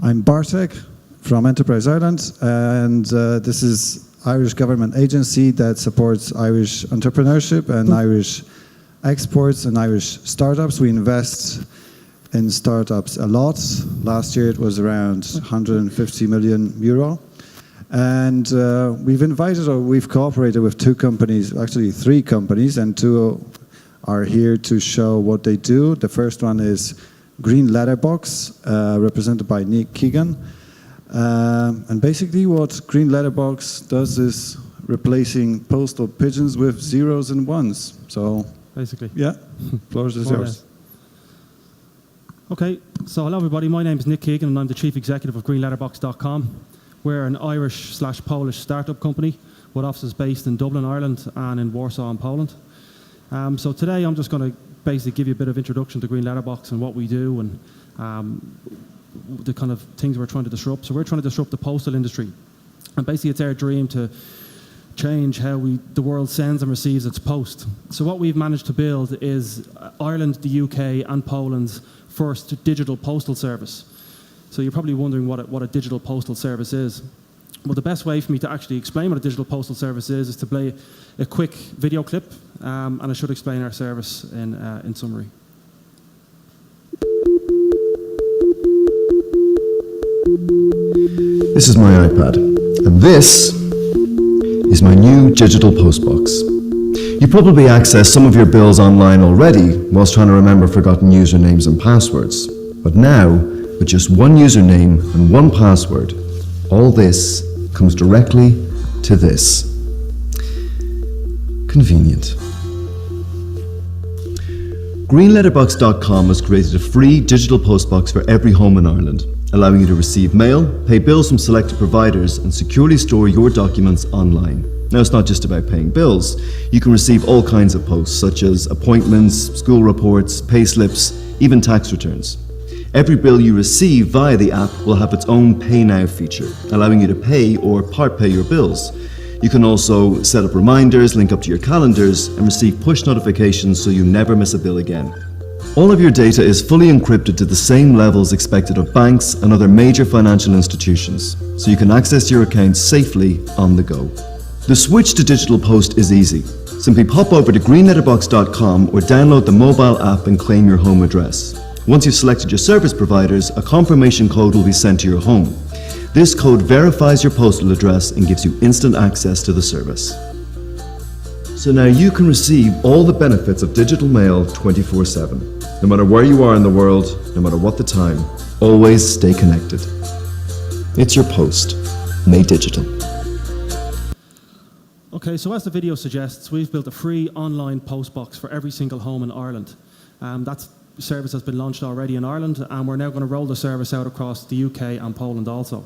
I'm Bartek from Enterprise Ireland, and this is Irish government agency that supports Irish entrepreneurship and Irish exports and Irish startups. We invest in startups a lot. Last year it was around 150 million euro. And we've cooperated with two companies, actually three companies, and two are here to show what they do. The first one is Greenletterbox, represented by Nick Keegan. And basically what Greenletterbox does is replacing postal pigeons with zeros and ones. So basically, yeah, floor is yours. Okay, so hello everybody, my name is Nick Keegan and I'm the Chief Executive of Greenletterbox.com. We're an Irish/Polish startup company with offices based in Dublin, Ireland and in Warsaw in Poland. So today I'm just going to basically give you a bit of introduction to Greenletterbox and what we do and the kind of things we're trying to disrupt. So we're trying to disrupt the postal industry. And basically it's our dream to change how the world sends and receives its post. So what we've managed to build is Ireland, the UK and Poland's first digital postal service. So you're probably wondering what a digital postal service is. Well, the best way for me to actually explain what a digital postal service is to play a quick video clip, and I should explain our service in summary. This is my iPad, and this is my new digital postbox. You probably accessed some of your bills online already whilst trying to remember forgotten usernames and passwords. But now, with just one username and one password, all this comes directly to this. Convenient. Greenletterbox.com has created a free digital postbox for every home in Ireland, allowing you to receive mail, pay bills from selected providers, and securely store your documents online. Now, it's not just about paying bills. You can receive all kinds of posts, such as appointments, school reports, payslips, even tax returns. Every bill you receive via the app will have its own Pay Now feature, allowing you to pay or part pay your bills. You can also set up reminders, link up to your calendars, and receive push notifications so you never miss a bill again. All of your data is fully encrypted to the same levels expected of banks and other major financial institutions, so you can access your accounts safely on the go. The switch to digital post is easy. Simply pop over to greenletterbox.com or download the mobile app and claim your home address. Once you've selected your service providers, a confirmation code will be sent to your home. This code verifies your postal address and gives you instant access to the service. So now you can receive all the benefits of digital mail 24/7. No matter where you are in the world, no matter what the time, always stay connected. It's your post, made digital. Okay, so as the video suggests, we've built a free online postbox for every single home in Ireland. That service has been launched already in Ireland, and we're now going to roll the service out across the UK and Poland also.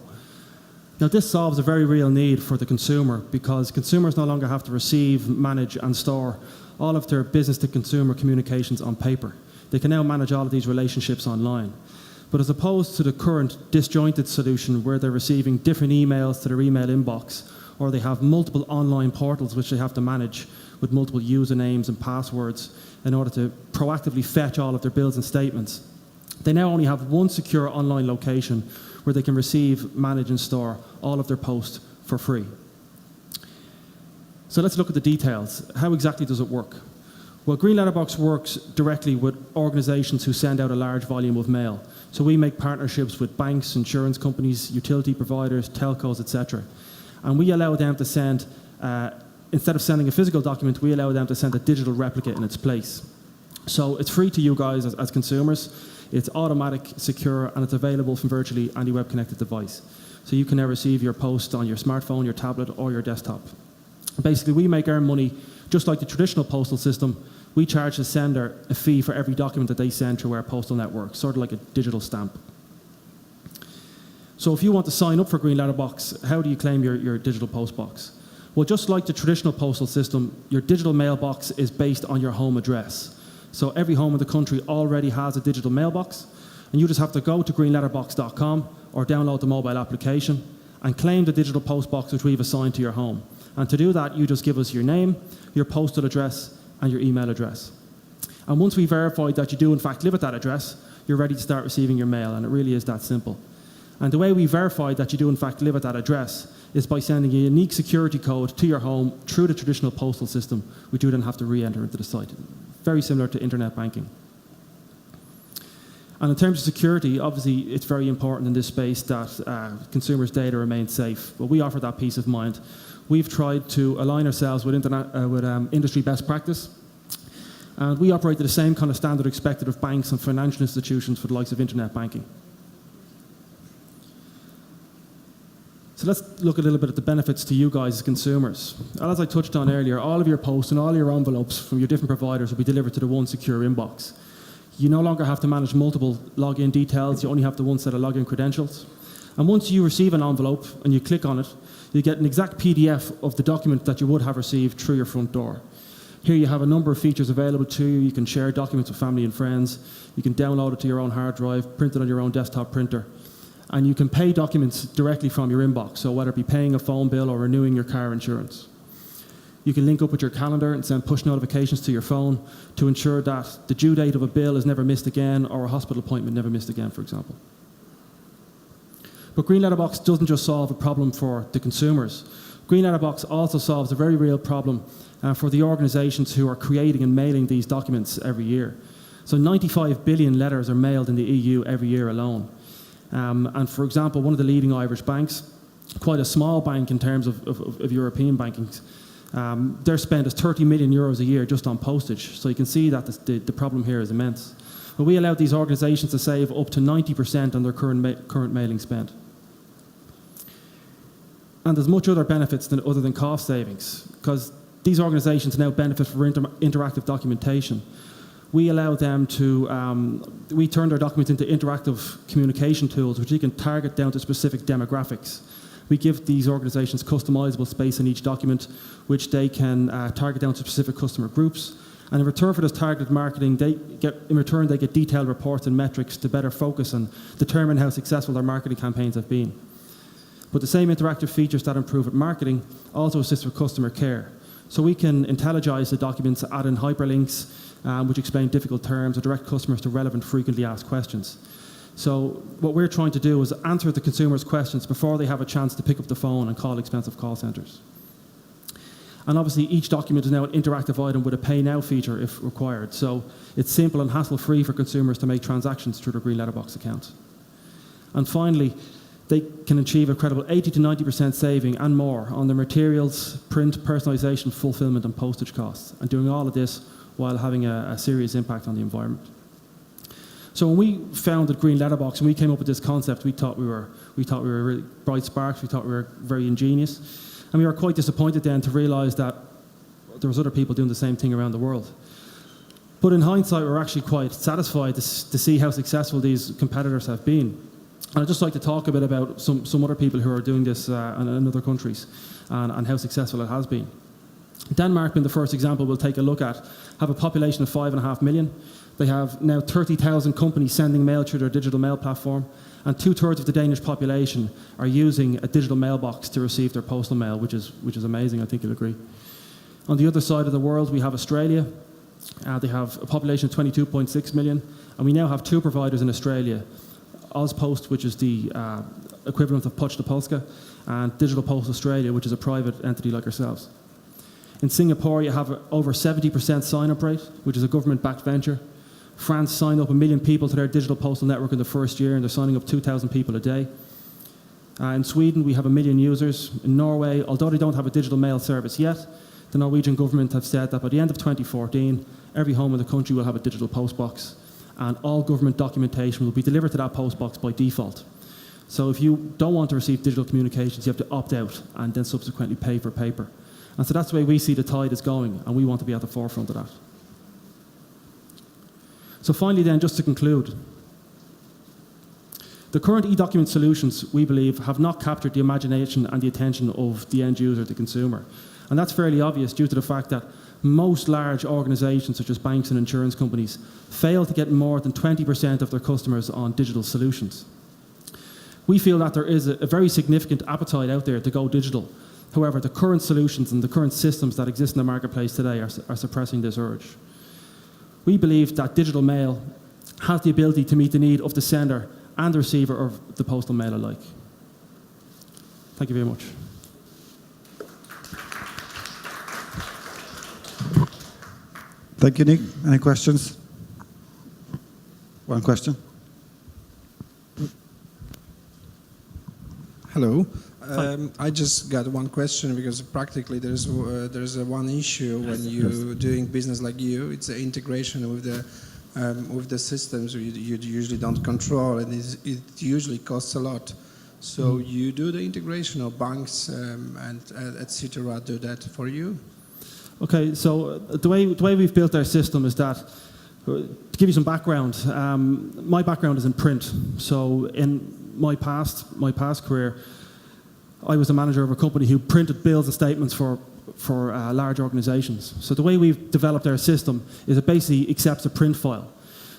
Now, this solves a very real need for the consumer because consumers no longer have to receive, manage and store all of their business-to-consumer communications on paper. They can now manage all of these relationships online. But as opposed to the current disjointed solution where they're receiving different emails to their email inbox, or they have multiple online portals which they have to manage with multiple usernames and passwords in order to proactively fetch all of their bills and statements, they now only have one secure online location where they can receive, manage and store all of their posts for free. So let's look at the details. How exactly does it work? Well, Greenletterbox works directly with organisations who send out a large volume of mail. So we make partnerships with banks, insurance companies, utility providers, telcos, etc. And we allow them to send, instead of sending a physical document, we allow them to send a digital replica in its place. So it's free to you guys as consumers. It's automatic, secure, and it's available from virtually any web-connected device. So you can now receive your post on your smartphone, your tablet, or your desktop. Basically, we make our money just like the traditional postal system. We charge the sender a fee for every document that they send through our postal network, sort of like a digital stamp. So if you want to sign up for Greenletterbox, how do you claim your digital postbox? Well, just like the traditional postal system, your digital mailbox is based on your home address. So every home in the country already has a digital mailbox, and you just have to go to greenletterbox.com or download the mobile application and claim the digital postbox which we've assigned to your home. And to do that, you just give us your name, your postal address, and your email address. And once we verified that you do in fact live at that address, you're ready to start receiving your mail, and it really is that simple. And the way we verify that you do in fact live at that address is by sending a unique security code to your home through the traditional postal system, which you then have to re-enter into the site. Very similar to internet banking. And in terms of security, obviously it's very important in this space that consumers' data remains safe. Well, we offer that peace of mind. We've tried to align ourselves with industry best practice. And we operate to the same kind of standard expected of banks and financial institutions for the likes of internet banking. So let's look a little bit at the benefits to you guys as consumers. As I touched on earlier, all of your posts and all your envelopes from your different providers will be delivered to the one secure inbox. You no longer have to manage multiple login details, you only have the one set of login credentials. And once you receive an envelope and you click on it, you get an exact PDF of the document that you would have received through your front door. Here you have a number of features available to you. You can share documents with family and friends. You can download it to your own hard drive, print it on your own desktop printer. And you can pay documents directly from your inbox, so whether it be paying a phone bill or renewing your car insurance. You can link up with your calendar and send push notifications to your phone to ensure that the due date of a bill is never missed again or a hospital appointment never missed again, for example. But Greenletterbox doesn't just solve a problem for the consumers. Greenletterbox also solves a very real problem for the organisations who are creating and mailing these documents every year. So 95 billion letters are mailed in the EU every year alone. And for example, one of the leading Irish banks, quite a small bank in terms of European bankings, their spend is 30 million euros a year just on postage. So you can see that the problem here is immense. But we allow these organisations to save up to 90% on their current mailing spend. And there's much other benefits other than cost savings, because these organisations now benefit from interactive documentation. We allow them to, we turn their documents into interactive communication tools, which you can target down to specific demographics. We give these organisations customizable space in each document, which they can target down to specific customer groups. And in return for this targeted marketing, they get detailed reports and metrics to better focus and determine how successful their marketing campaigns have been. But the same interactive features that improve at marketing also assist with customer care. So we can intelligize the documents, add in hyperlinks, which explain difficult terms, or direct customers to relevant, frequently asked questions. So what we're trying to do is answer the consumer's questions before they have a chance to pick up the phone and call expensive call centres. And obviously each document is now an interactive item with a pay now feature if required. So it's simple and hassle-free for consumers to make transactions through their Greenletterbox account. And finally, they can achieve a credible 80 to 90% saving and more on their materials, print, personalisation, fulfilment and postage costs, and doing all of this while having a serious impact on the environment. So when we founded Greenletterbox and we came up with this concept, we thought we were really bright sparks, we thought we were very ingenious, and we were quite disappointed then to realise that there was other people doing the same thing around the world. But in hindsight, we were actually quite satisfied to see how successful these competitors have been. And I'd just like to talk a bit about some other people who are doing this in other countries and how successful it has been. Denmark, being the first example we'll take a look at, have a population of 5.5 million. They have now 30,000 companies sending mail through their digital mail platform, and 2/3 of the Danish population are using a digital mailbox to receive their postal mail, which is amazing, I think you'll agree. On the other side of the world, we have Australia. They have a population of 22.6 million, and we now have 2 providers in Australia. Ozpost, which is the equivalent of Poczta Polska, and Digital Post Australia, which is a private entity like ourselves. In Singapore, you have over 70% sign-up rate, which is a government-backed venture. France signed up 1 million people to their digital postal network in the first year, and they're signing up 2,000 people a day. In Sweden, we have 1 million users. In Norway, although they don't have a digital mail service yet, the Norwegian government have said that by the end of 2014, every home in the country will have a digital postbox, and all government documentation will be delivered to that postbox by default. So if you don't want to receive digital communications, you have to opt out and then subsequently pay for paper. And so that's the way we see the tide is going, and we want to be at the forefront of that. So finally then, just to conclude, the current e-document solutions, we believe, have not captured the imagination and the attention of the end user, the consumer. And that's fairly obvious due to the fact that most large organisations, such as banks and insurance companies, fail to get more than 20% of their customers on digital solutions. We feel that there is a very significant appetite out there to go digital. However, the current solutions and the current systems that exist in the marketplace today are suppressing this urge. We believe that digital mail has the ability to meet the need of the sender and the receiver of the postal mail alike. Thank you very much. Thank you, Nick. Any questions? One question. Hello. I just got one question because practically there's one issue when you're doing business like you. It's the integration with the systems you usually don't control, and it usually costs a lot. So you do the integration of banks and etc. do that for you? Okay, so the way we've built our system is that, to give you some background, my background is in print. So in my past career, I was a manager of a company who printed bills and statements for large organizations. So the way we've developed our system is it basically accepts a print file.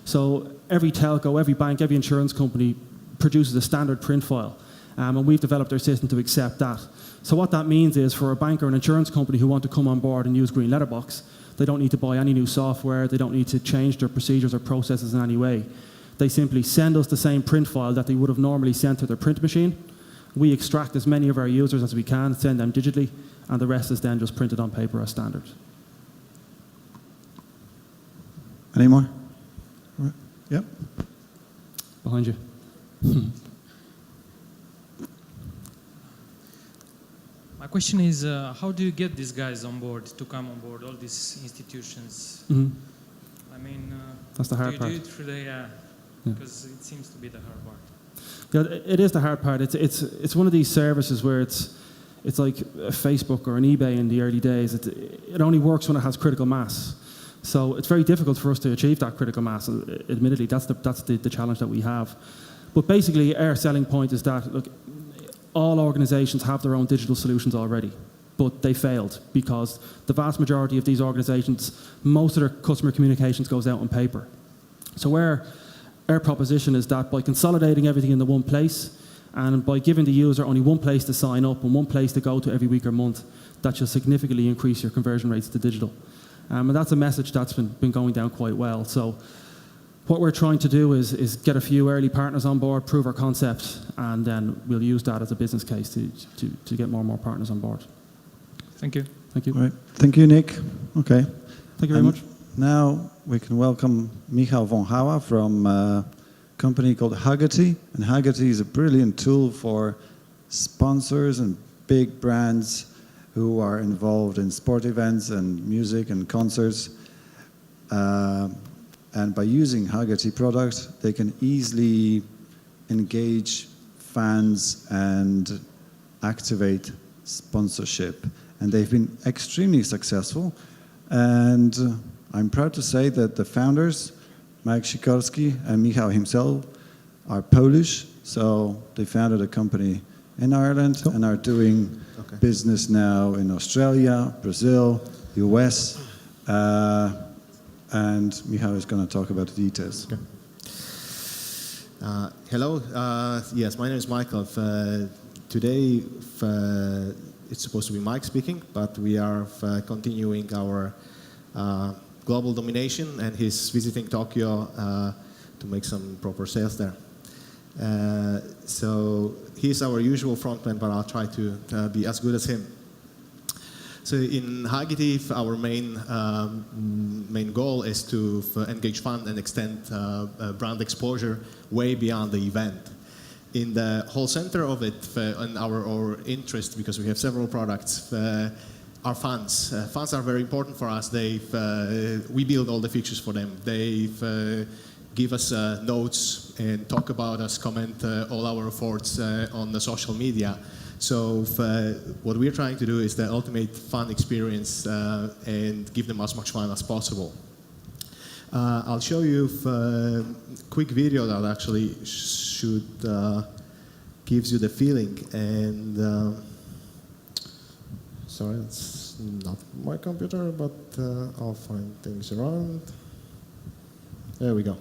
So every telco, every bank, every insurance company produces a standard print file. And we've developed our system to accept that. So what that means is for a bank or an insurance company who want to come on board and use Greenletterbox, they don't need to buy any new software, they don't need to change their procedures or processes in any way. They simply send us the same print file that they would have normally sent to their print machine. We extract as many of our users as we can, send them digitally, and the rest is then just printed on paper as standard. Any more? Yep. Behind you. My question is, how do you get these guys on board, to come on board, all these institutions? I mean, that's the hard part. Do you do it through the, because it seems to be the hard part. Yeah, it is the hard part. It's one of these services where it's like a Facebook or an eBay in the early days. It only works when it has critical mass. So it's very difficult for us to achieve that critical mass. Admittedly, that's the challenge that we have. But basically, our selling point is that, look, all organizations have their own digital solutions already, but they failed because the vast majority of these organizations, most of their customer communications goes out on paper. So our proposition is that by consolidating everything into one place and by giving the user only one place to sign up and one place to go to every week or month, that should significantly increase your conversion rates to digital. And that's a message that's been going down quite well. So what we're trying to do is get a few early partners on board, prove our concept, and then we'll use that as a business case to get more and more partners on board. Thank you. Thank you. All right. Thank you, Nick. Okay. Thank you very much. Now we can welcome Michał von Hauer from a company called Huggity. And Huggity is a brilliant tool for sponsors and big brands who are involved in sport events and music and concerts. And by using Huggity product, they can easily engage fans and activate sponsorship. And they've been extremely successful. And I'm proud to say that the founders, Marek Sikorski and Michał himself, are Polish. So they founded a company in Ireland and are doing business now in Australia, Brazil, US. And Michał is going to talk about the details. Okay. Hello. Yes, my name is Michael. Today, it's supposed to be Mike speaking, but we are continuing our global domination, and he's visiting Tokyo to make some proper sales there. So he's our usual frontman, but I'll try to be as good as him. So in Huggity, our main goal is to engage fans and extend brand exposure way beyond the event. In the whole center of it, and our interest, because we have several products, are fans. Fans are very important for us. We build all the features for them. They give us notes and talk about us, comment all our efforts on the social media. So what we're trying to do is the ultimate fun experience and give them as much fun as possible. I'll show you a quick video that actually should gives you the feeling. And sorry, it's not my computer, but I'll find things around. There we go.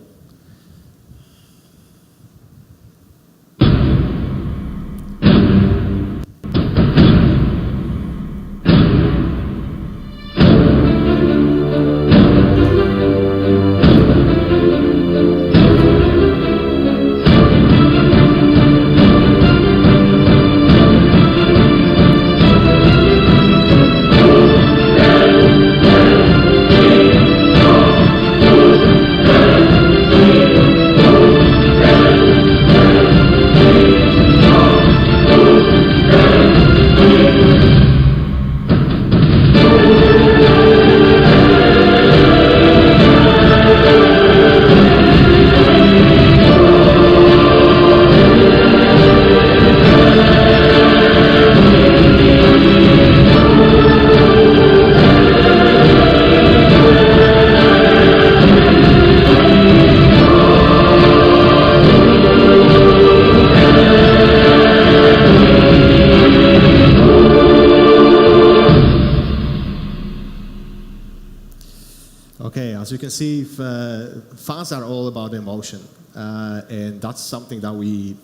as you can see, fans are all about emotion, and that's something that we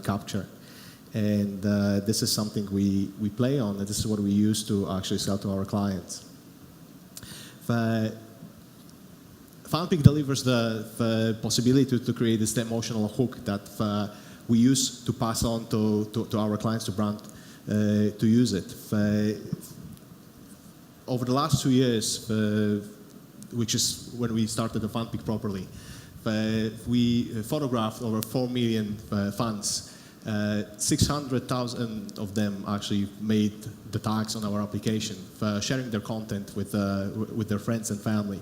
capture, and this is something we play on, and this is what we use to actually sell to our clients. FanPick delivers the possibility to create this emotional hook that we use to pass on to our clients, to brand, to use it. Over the last 2 years, which is when we started the FanPick properly, we photographed over 4 million fans. 600,000 of them actually made the tags on our application, sharing their content with their friends and family,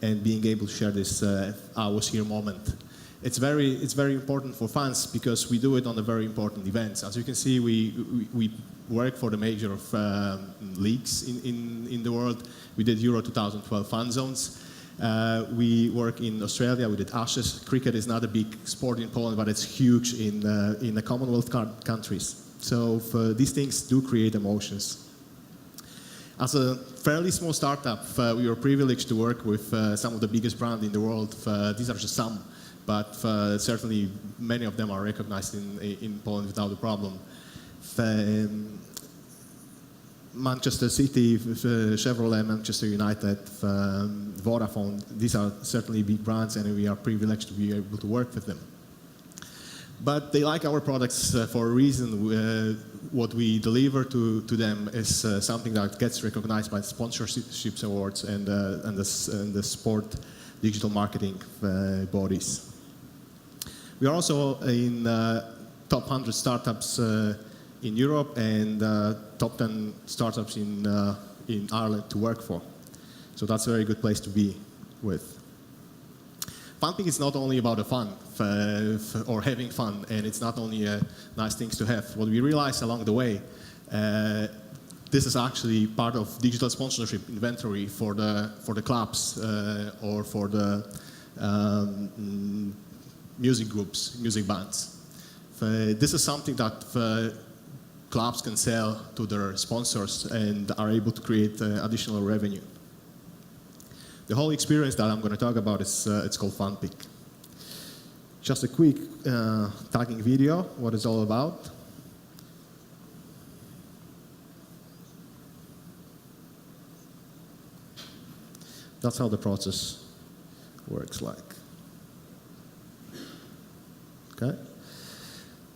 and being able to share this "I was here" moment. It's very important for fans because we do it on the very important events. As you can see, we work for the major leagues in the world. We did Euro 2012 fan zones. We work in Australia. We did Ashes. Cricket is not a big sport in Poland, but it's huge in the Commonwealth countries. So these things do create emotions. As a fairly small startup, we were privileged to work with some of the biggest brands in the world. These are just some, but certainly many of them are recognized in Poland without a problem. Manchester City, Chevrolet, Manchester United, Vodafone, these are certainly big brands, and we are privileged to be able to work with them. But they like our products for a reason. What we deliver to them is something that gets recognized by sponsorships awards and the sport digital marketing bodies. We are also in top 100 startups in Europe and top 10 startups in Ireland to work for. So that's a very good place to be with. FanPick is not only about the fun or having fun, and it's not only nice things to have. What we realized along the way, this is actually part of digital sponsorship inventory for the clubs or for the music groups, music bands. This is something that clubs can sell to their sponsors and are able to create additional revenue. The whole experience that I'm going to talk about is it's called FanPick. Just a quick tagging video, what it's all about. That's how the process works like. Okay.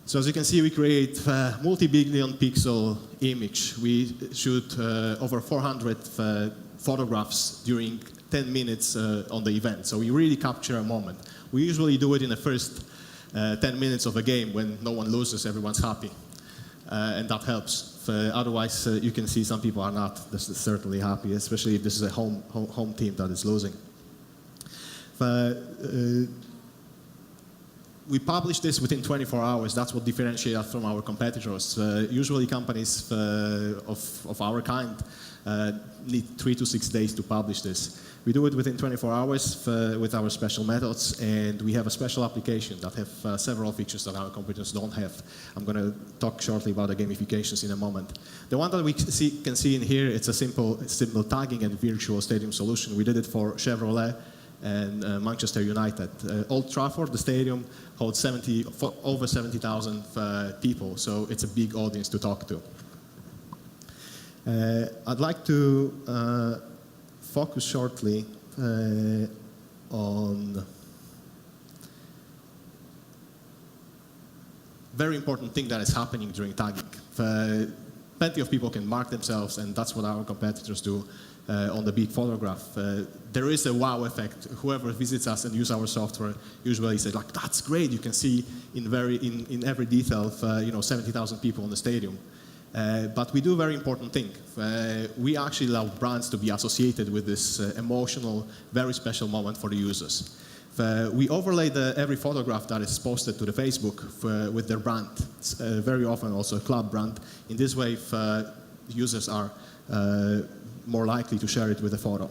So as you can see, we create a multi-billion pixel image. We shoot over 400 photographs during 10 minutes on the event. So we really capture a moment. We usually do it in the first 10 minutes of a game when no one loses, everyone's happy. And that helps. Otherwise, you can see some people are not certainly happy, especially if this is a home team that is losing. We publish this within 24 hours. That's what differentiates us from our competitors. Usually companies of our kind need 3 to 6 days to publish this. We do it within 24 hours with our special methods, and we have a special application that have several features that our competitors don't have. I'm going to talk shortly about the gamifications in a moment. The one that we can see in here, it's a simple tagging and virtual stadium solution. We did it for Chevrolet and Manchester United. Old Trafford, the stadium, holds over 70,000 people, so it's a big audience to talk to. I'd like to focus shortly on very important thing that is happening during tagging. Plenty of people can mark themselves, and that's what our competitors do on the big photograph. There is a wow effect. Whoever visits us and uses our software usually says, like, that's great. You can see in every detail, 70,000 people in the stadium. But we do a very important thing. We actually allow brands to be associated with this emotional, very special moment for the users. We overlay every photograph that is posted to the Facebook with their brand. It's very often also a club brand. In this way, users are more likely to share it with a photo.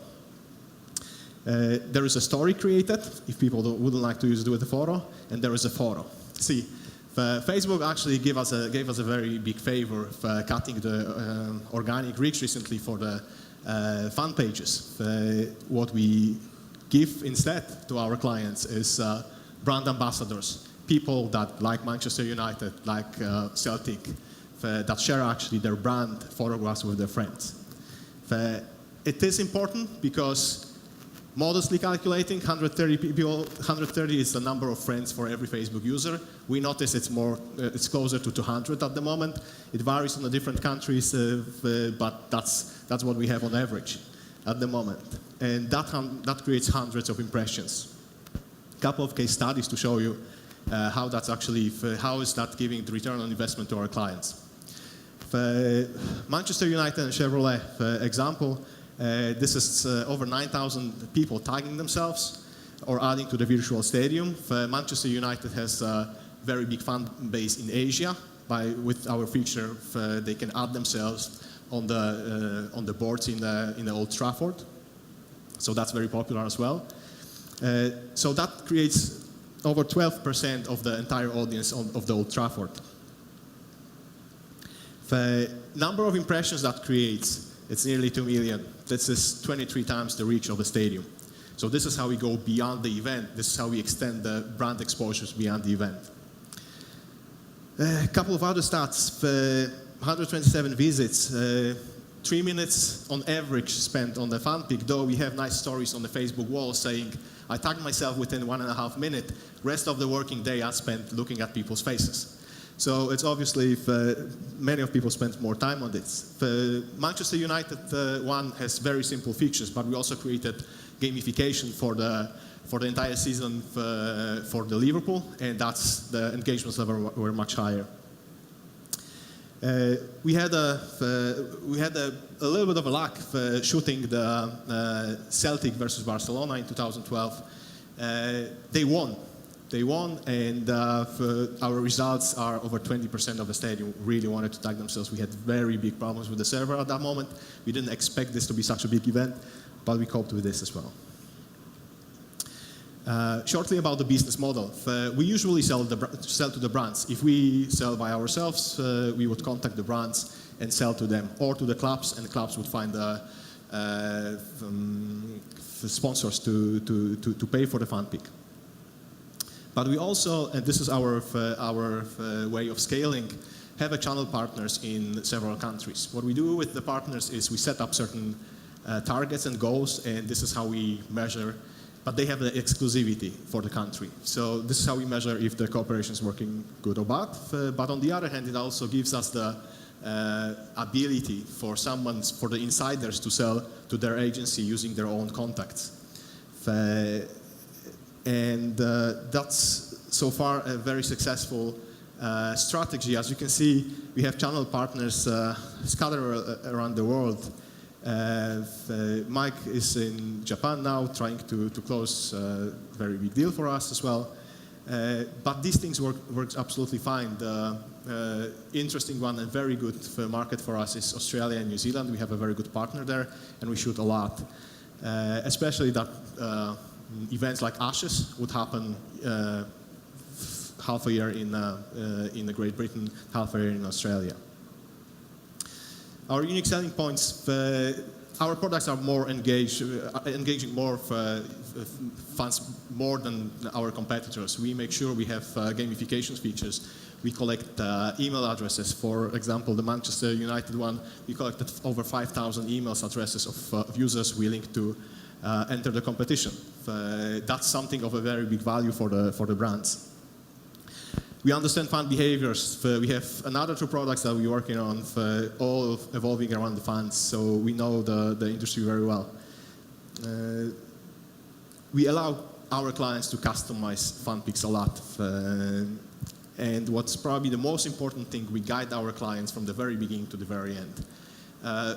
There is a story created, if people wouldn't like to use it with a photo, and there is a photo. See, Facebook actually gave us a very big favor of cutting the organic reach recently for the fan pages. What we give instead to our clients is brand ambassadors, people that like Manchester United, like Celtic, that share actually their brand photographs with their friends. It is important because, modestly calculating, 130 people, 130 is the number of friends for every Facebook user. We notice it's closer to 200 at the moment. It varies in the different countries, but that's what we have on average at the moment. And that creates hundreds of impressions. A couple of case studies to show you how that's actually, how is that giving the return on investment to our clients. Manchester United and Chevrolet, for example, this is over 9,000 people tagging themselves or adding to the virtual stadium. Manchester United has a very big fan base in Asia. With our feature, they can add themselves on the boards in the Old Trafford. So that's very popular as well. So that creates over 12% of the entire audience of the Old Trafford. The number of impressions that creates, it's nearly 2 million. This is 23 times the reach of the stadium. So this is how we go beyond the event. This is how we extend the brand exposures beyond the event. A couple of other stats. 127 visits, 3 minutes on average spent on the fan pic, though we have nice stories on the Facebook wall saying, I tagged myself within 1.5 minutes. Rest of the working day I spent looking at people's faces. So it's obviously, many of people spend more time on this. The Manchester United one has very simple features, but we also created gamification for the entire season for the Liverpool, and the engagements level were much higher. We had a little bit of a luck shooting the Celtic versus Barcelona in 2012. They won, and our results are over 20% of the stadium really wanted to tag themselves. We had very big problems with the server at that moment. We didn't expect this to be such a big event, but we coped with this as well. Shortly about the business model. We usually sell to the brands. If we sell by ourselves, we would contact the brands and sell to them, or to the clubs, and the clubs would find the sponsors to pay for the fan pick. But we also, and this is our way of scaling, have a channel partners in several countries. What we do with the partners is we set up certain targets and goals, and this is how we measure, but they have the exclusivity for the country. So this is how we measure if the cooperation is working good or bad. But on the other hand, it also gives us the ability for the insiders to sell to their agency using their own contacts. And that's so far a very successful strategy. As you can see, we have channel partners scattered around the world. Mike is in Japan now, trying to close a very big deal for us as well. But these things work absolutely fine. The interesting one and very good market for us is Australia and New Zealand. We have a very good partner there, and we shoot a lot. Especially that events like Ashes would happen half a year in Great Britain, half a year in Australia. Our unique selling points, our products are more engaging more fans more than our competitors. We make sure we have gamification features. We collect email addresses. For example, the Manchester United one, we collected over 5,000 email addresses of users willing to enter the competition. That's something of a very big value for the brands. We understand fan behaviors. We have another 2 products that we're working on, all evolving around the fans, so we know the industry very well. We allow our clients to customize fan pics a lot. And what's probably the most important thing, we guide our clients from the very beginning to the very end.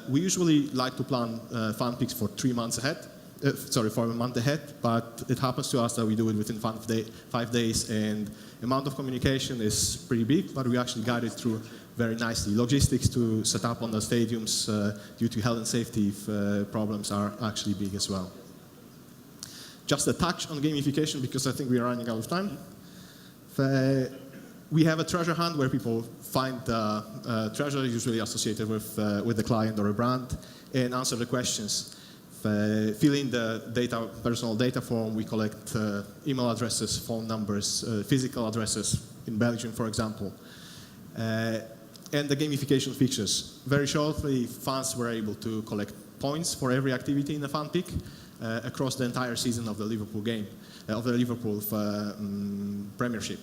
We usually like to plan fan pics for 3 months ahead. For a month ahead, but it happens to us that we do it within 5 days, and the amount of communication is pretty big, but we actually guide it through very nicely. Logistics to set up on the stadiums due to health and safety problems are actually big as well. Just a touch on gamification, because I think we are running out of time. We have a treasure hunt where people find treasure usually associated with the client or a brand and answer the questions. Fill in the data, personal data form. We collect email addresses, phone numbers, physical addresses in Belgium, for example. And the gamification features. Very shortly, fans were able to collect points for every activity in the fan pick across the entire season of the Liverpool game, of the Liverpool Premiership.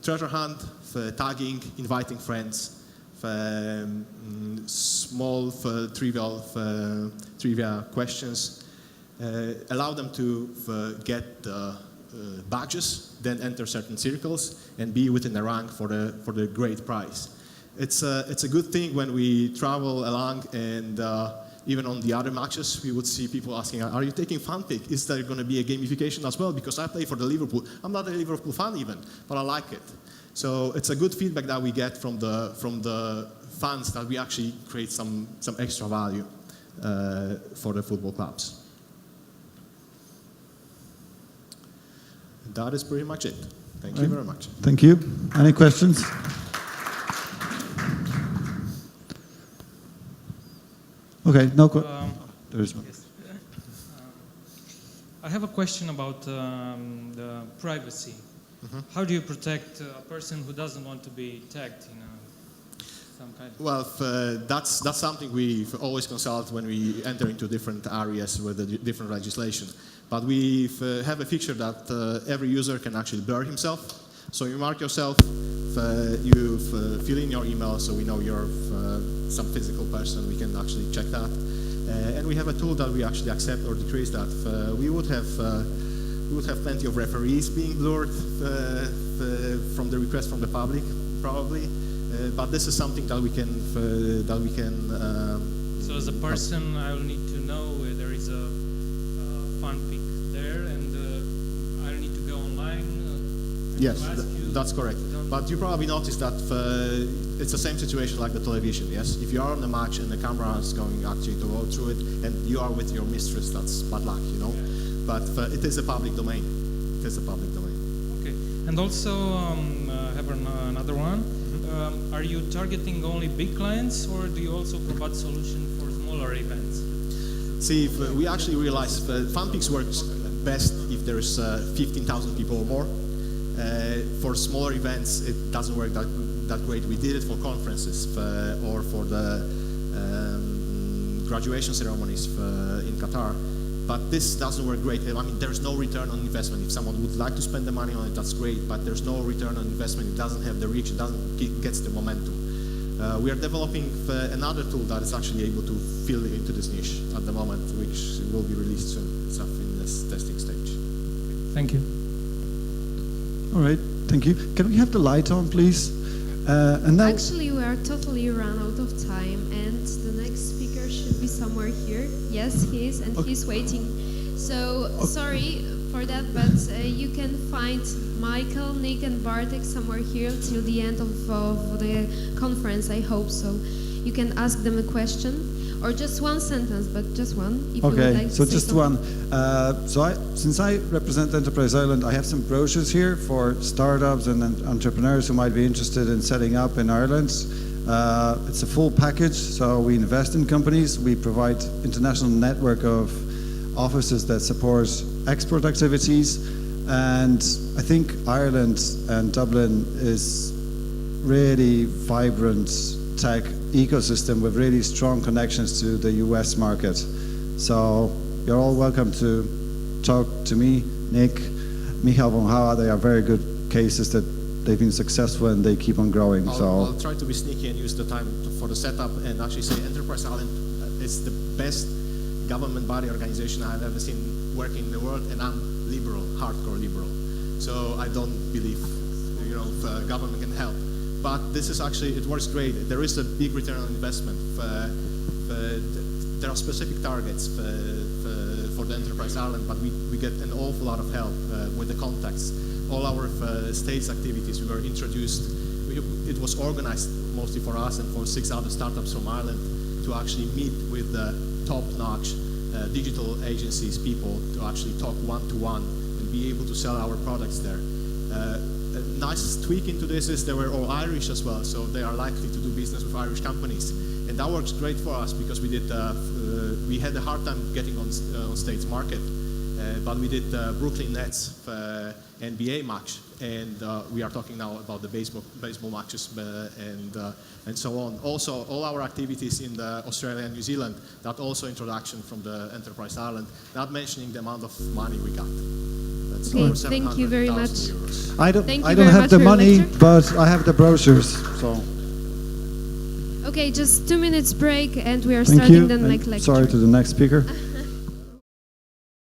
Treasure hunt, tagging, inviting friends, small trivia questions, allow them to get badges, then enter certain circles and be within the rank for the great prize. It's a good thing when we travel along and even on the other matches we would see people asking, are you taking fan pick? Is there going to be a gamification as well? Because I play for the Liverpool. I'm not a Liverpool fan even, but I like it. So it's a good feedback that we get from the fans that we actually create some extra value for the football clubs. That is pretty much it. Thank you very much. Thank you. Any questions? Okay, no questions. There is one. Yes. I have a question about the privacy. How do you protect a person who doesn't want to be tagged in some kind of... Well, that's something we always consult when we enter into different areas with the different legislation. But we have a feature that every user can actually blur himself. So you mark yourself, you fill in your email, so we know you're some physical person. We can actually check that, and we have a tool that we actually accept or decrease that. We would have plenty of referees being blurred from the request from the public, probably. But this is something that we can So as a person, I will need to know there is a fan pick there, and I need to go online. Yes, that's correct. But you probably noticed that it's the same situation like the television, yes? If you are on the match and the camera is going actually to go through it and you are with your mistress, that's bad luck, you know? But it is a public domain. It is a public domain. Okay. And also, I have another one. Are you targeting only big clients, or do you also provide solution for smaller events? See, we actually realize FanPix works best if there's 15,000 people or more. For smaller events, it doesn't work that great. We did it for conferences or for the graduation ceremonies in Qatar, but this doesn't work great. I mean, there's no return on investment. If someone would like to spend the money on it, that's great, but there's no return on investment. It doesn't have the reach. It doesn't get the momentum. We are developing another tool that is actually able to fill into this niche at the moment, which will be released soon. It's up in this testing stage. Thank you. All right, thank you. Can we have the light on, please? And now, Actually, we are totally run out of time, and the next speaker should be somewhere here. Yes, he is, and he's waiting. So, sorry for that, but you can find Michael, Nick, and Bartek somewhere here till the end of the conference, I hope so. You can ask them a question. Or just one sentence, but just one. If you would okay, like so to say just something. one. Since I represent Enterprise Ireland, I have some brochures here for startups and entrepreneurs who might be interested in setting up in Ireland. It's a full package, so we invest in companies. We provide international network of offices that support export activities. And I think Ireland and Dublin is really vibrant tech ecosystem with really strong connections to the US market. So you're all welcome to talk to me, Nick, Michal von Hauer. They are very good cases that they've been successful and they keep on growing. I'll try to be sneaky and use the time for the setup and actually say Enterprise Ireland is the best government body organization I've ever seen working in the world, and I'm liberal, hardcore liberal. So I don't believe government can help. But this is actually, it works great. There is a big return on investment. There are specific targets for the Enterprise Ireland, but we get an awful lot of help with the contacts. All our states activities were introduced. It was organized mostly for us and for 6 other startups from Ireland to actually meet with the top-notch digital agencies people to actually talk one-to-one and be able to sell our products there. the nice tweak into this is they were all Irish as well, so they are likely to do business with Irish companies. And that works great for us because we had a hard time getting on States market, but we did Brooklyn Nets NBA match, and we are talking now about the baseball matches and so on. Also, all our activities in Australia and New Zealand, that also introduction from the Enterprise Ireland, not mentioning the amount of money we got. That's Okay, over thank you very much. 700,000 euros. I don't Thank you I don't very have much the for your money, lecture. but I have the brochures. So Okay, just 2 minutes break and we are thank starting you. the and next lecture. sorry to the next speaker.